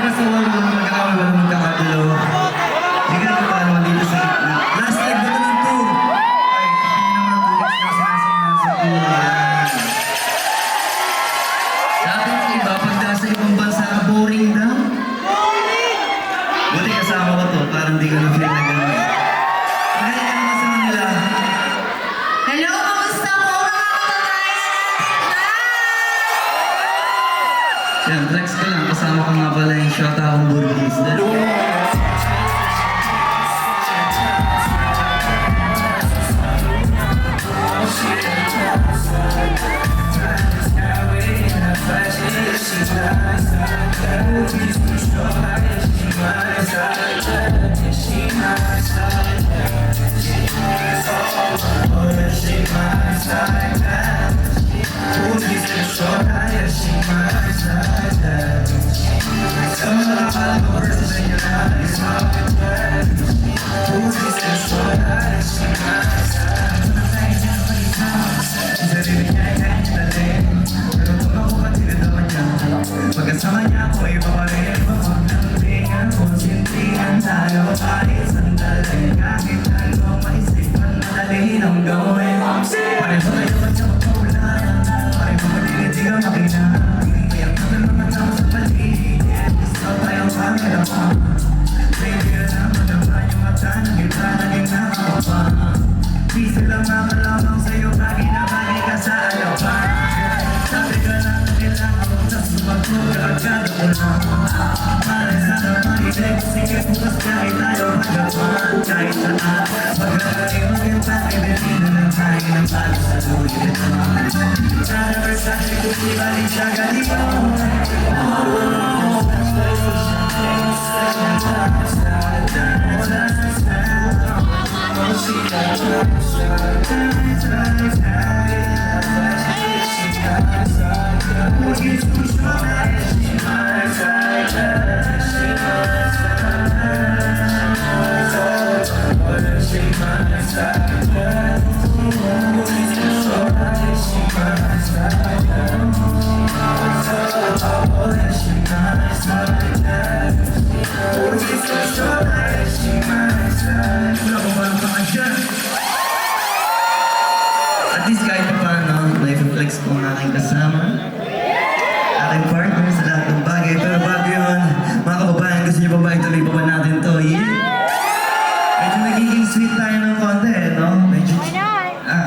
basta walang mag-away, walang magkakagulo. Hindi ka naman paano dito sa gitna. Last leg na ito ng tour. Ay, hindi naman ang tulis na sinasayahan sa tour. Yan. Sabi ng iba, pag nasa ibang bansa, boring daw. Buti kasama ko to, parang di ka na-feel na gano'n. Kaya ka naman sa Manila. Hello, kamusta po mga kababayan? Yan, flex ko lang. Kasama ko nga pala yung shot akong burgis. Pagkasama niya ako, iba pa rin ang pagkakambingan. Konsintihan tayo kahit sandali. Kahit anong maisipan, madali nang gawin. Pareho tayo ba't siya magpaulan? Pareho maliniti ka makina. Kaya ka na naman ako sa paligid. Gusto tayong pangalawa. Baby, alam mo naman yung mata ng kita naging nakakapa. Di sila makalamang sa'yo, bagay na bagay ka sa alapan. Sabi ka lang na kailangan mo na sumagot agad ako na. Para sana marinig, sige bukas kahit tayo magawan. Kahit saan, pagkakari maganda, ibigin na lang tayo ng palo sa lulit. Sana versace ko sibalik siya ganito. At least kahit pa paano, na-flex ko ang aking kasama.